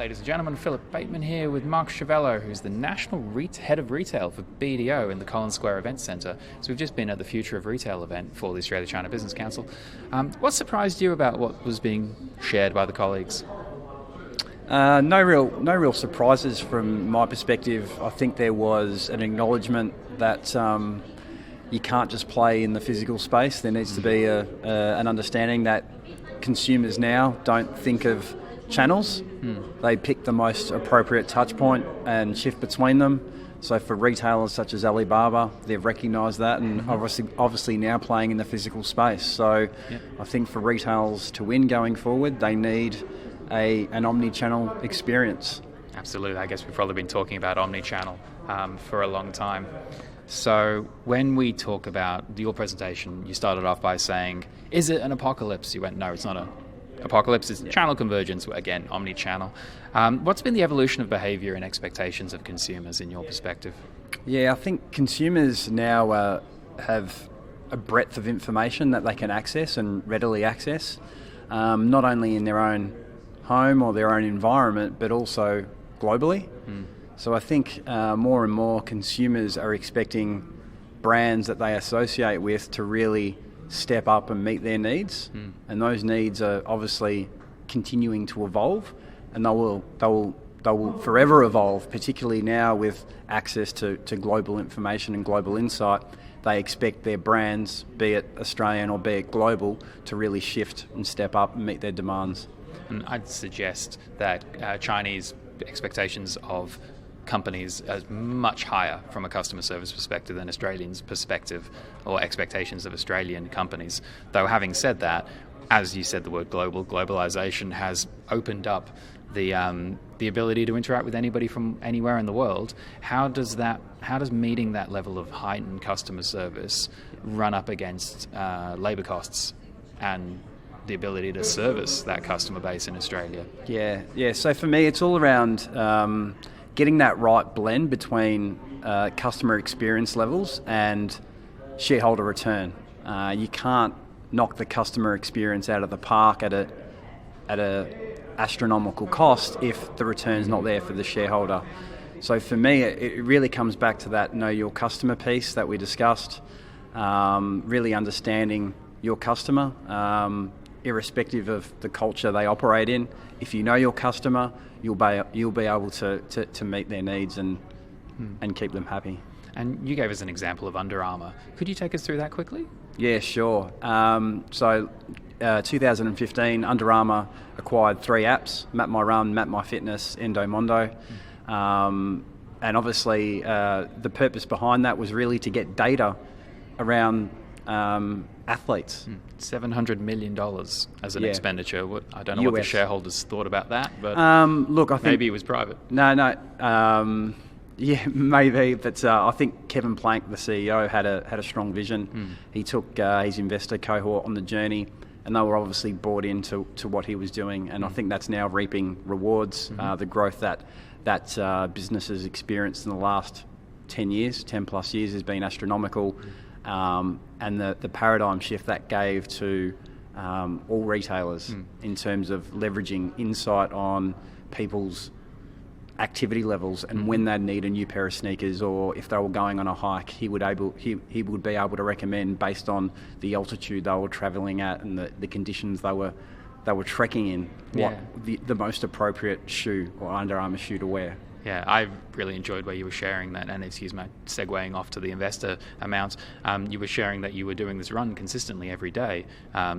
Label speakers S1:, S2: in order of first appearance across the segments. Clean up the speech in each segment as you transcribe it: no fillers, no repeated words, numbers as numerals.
S1: Ladies and gentlemen, Philip Bateman here with Mark Schiavello, who's the National Head of Retail for BDO in the Collins Square Events Centre. So we've just been at the Future of Retail event for the Australia-China Business Council. What surprised you about what was being shared by the colleagues?
S2: No real surprises from my perspective. I think there was an acknowledgement that you can't just play in the physical space. There needs to be an understanding that consumers now don't think of channels. They pick the most appropriate touch point and shift between them. So for retailers such as Alibaba, they've recognised that and obviously now playing in the physical space. So I think for retailers to win going forward, they need an omni-channel experience.
S1: Absolutely. I guess we've probably been talking about omni-channel for a long time. So when we talk about your presentation, you started off by saying, is it an apocalypse? You went, no, it's not an apocalypse, it's channel convergence, again, omni-channel. What's been the evolution of behaviour and expectations of consumers in your perspective?
S2: Yeah, I think consumers now have a breadth of information that they can access and readily access, not only in their own home or their own environment, but also globally. So I think more and more consumers are expecting brands that they associate with to really step up and meet their needs, and those needs are obviously continuing to evolve, and they will forever evolve, particularly now with access to global information and global insight. They expect their brands, be it Australian or be it global, to really shift and step up and meet their demands.
S1: And I'd suggest that Chinese expectations of companies are much higher from a customer service perspective than Australians' perspective or expectations of Australian companies. Though having said that, as you said the word globalization has opened up the ability to interact with anybody from anywhere in the world. How does meeting that level of heightened customer service run up against labour costs and the ability to service that customer base in Australia?
S2: Yeah. So for me, it's all around getting that right blend between customer experience levels and shareholder return. You can't knock the customer experience out of the park at a astronomical cost if the return's not there for the shareholder. So for me, it really comes back to that know your customer piece that we discussed, really understanding your customer, irrespective of the culture they operate in. If you know your customer, you'll be able to meet their needs and keep them happy.
S1: And you gave us an example of Under Armour. Could you take us through that quickly?
S2: Yeah, sure. So 2015, Under Armour acquired 3 apps: Map My Run, Map My Fitness, Endomondo. And obviously the purpose behind that was really to get data around athletes.
S1: $700 million as an expenditure. I don't know
S2: US.
S1: what the shareholders thought about that, but
S2: look, I think
S1: maybe it was private.
S2: No. Yeah, maybe, but I think Kevin Plank, the CEO, had a strong vision. He took his investor cohort on the journey, and they were obviously bought into what he was doing, and I think that's now reaping rewards. The growth that business has experienced in the last 10 plus years has been astronomical. And the paradigm shift that gave to all retailers in terms of leveraging insight on people's activity levels and when they'd need a new pair of sneakers, or if they were going on a hike, he would be able to recommend based on the altitude they were travelling at and the conditions they were trekking in, what the most appropriate shoe or Under Armour shoe to wear.
S1: Yeah, I really enjoyed where you were sharing that, and excuse me, segueing off to the investor amount. You were sharing that you were doing this run consistently every day,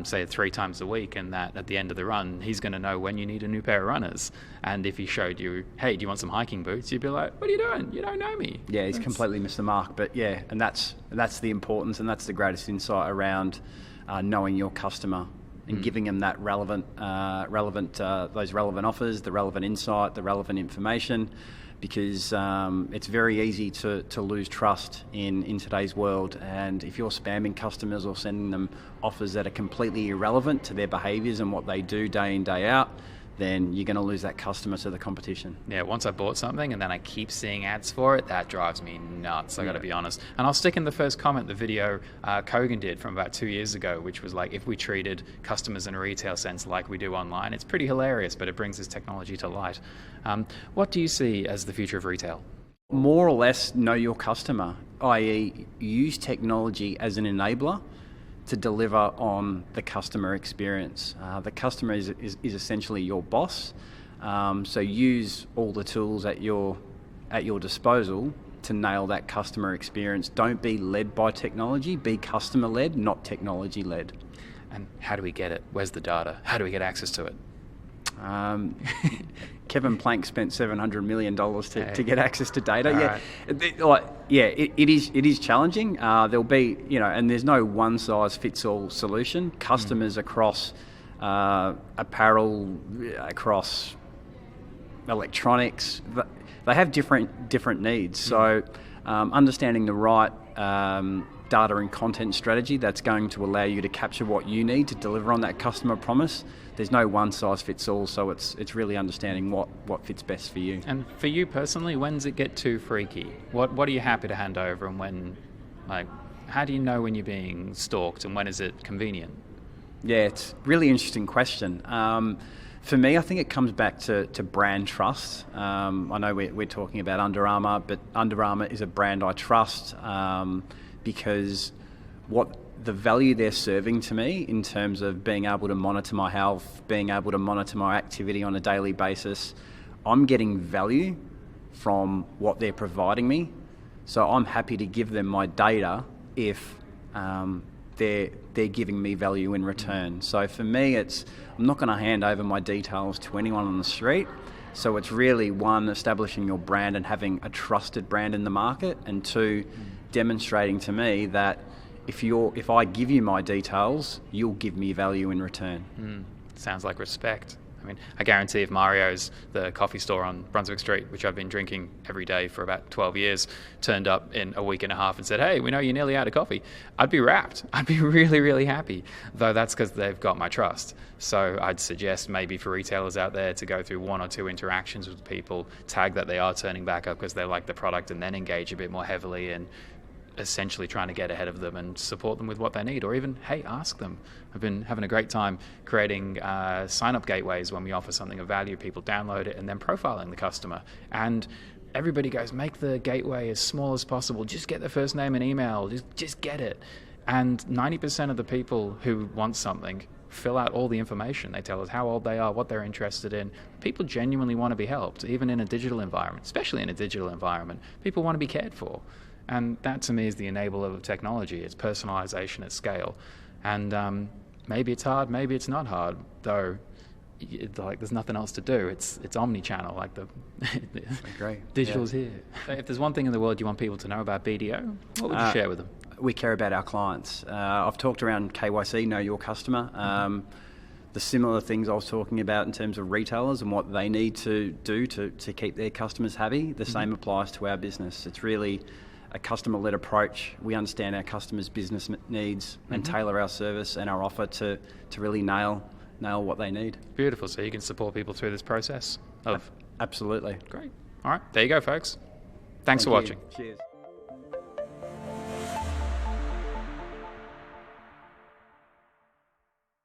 S1: say 3 times a week, and that at the end of the run, he's going to know when you need a new pair of runners. And if he showed you, hey, do you want some hiking boots? You'd be like, what are you doing? You don't know me.
S2: Yeah, he's completely missed the mark. But yeah, and that's the importance, and that's the greatest insight around knowing your customer and giving them that relevant those relevant offers, the relevant insight, the relevant information, because it's very easy to lose trust in today's world. And if you're spamming customers or sending them offers that are completely irrelevant to their behaviours and what they do day in, day out, then you're going to lose that customer to the competition.
S1: Yeah, once I bought something and then I keep seeing ads for it, that drives me nuts, I got to be honest. And I'll stick in the first comment, the video Kogan did from about 2 years ago, which was like, if we treated customers in a retail sense like we do online. It's pretty hilarious, but it brings this technology to light. What do you see as the future of retail?
S2: More or less know your customer, i.e. use technology as an enabler to deliver on the customer experience. The customer is essentially your boss, so use all the tools at your disposal to nail that customer experience. Don't be led by technology, be customer led, not technology led.
S1: And how do we get it? Where's the data? How do we get access to it?
S2: Kevin Plank spent $700 million to get access to data.
S1: All
S2: It is challenging. There'll be, and there's no one size fits all solution. Customers across apparel, across electronics, they have different needs. So understanding the right data and content strategy that's going to allow you to capture what you need to deliver on that customer promise. There's no one size fits all, so it's really understanding what fits best for you.
S1: And for you personally, when does it get too freaky? What are you happy to hand over, and when, how do you know when you're being stalked, and when is it convenient?
S2: Yeah, it's a really interesting question. For me, I think it comes back to brand trust. I know we're talking about Under Armour, but Under Armour is a brand I trust because what the value they're serving to me in terms of being able to monitor my health, being able to monitor my activity on a daily basis, I'm getting value from what they're providing me. So I'm happy to give them my data if they're giving me value in return. So for me, I'm not going to hand over my details to anyone on the street. So it's really, one, establishing your brand and having a trusted brand in the market, and two, demonstrating to me that if I give you my details, you'll give me value in return.
S1: Sounds like respect. I mean, I guarantee if Mario's, the coffee store on Brunswick Street, which I've been drinking every day for about 12 years, turned up in a week and a half and said, hey, we know you're nearly out of coffee, I'd be wrapped. I'd be really, really happy. Though that's because they've got my trust. So I'd suggest maybe for retailers out there to go through 1 or 2 interactions with people, tag that they are turning back up because they like the product, and then engage a bit more heavily and essentially trying to get ahead of them and support them with what they need, or even, hey, ask them. I've been having a great time creating sign-up gateways when we offer something of value. People download it and then profiling the customer. And everybody goes, make the gateway as small as possible. Just get their first name and email. Just get it. And 90% of the people who want something fill out all the information. They tell us how old they are, what they're interested in. People genuinely want to be helped, even in a digital environment, especially in a digital environment. People want to be cared for. And that, to me, is the enabler of technology. It's personalization at scale. And maybe it's hard, maybe it's not hard, though there's nothing else to do. It's omni-channel, like the digital's here. So if there's one thing in the world you want people to know about BDO, what would you share with them?
S2: We care about our clients. I've talked around KYC, know your customer. The similar things I was talking about in terms of retailers and what they need to do to keep their customers happy, the same applies to our business. It's really a customer-led approach. We understand our customers' business needs and tailor our service and our offer to really nail what they need.
S1: Beautiful. So you can support people through this process of...
S2: Absolutely.
S1: Great. All right. There you go, folks. Thanks for watching.
S2: Cheers.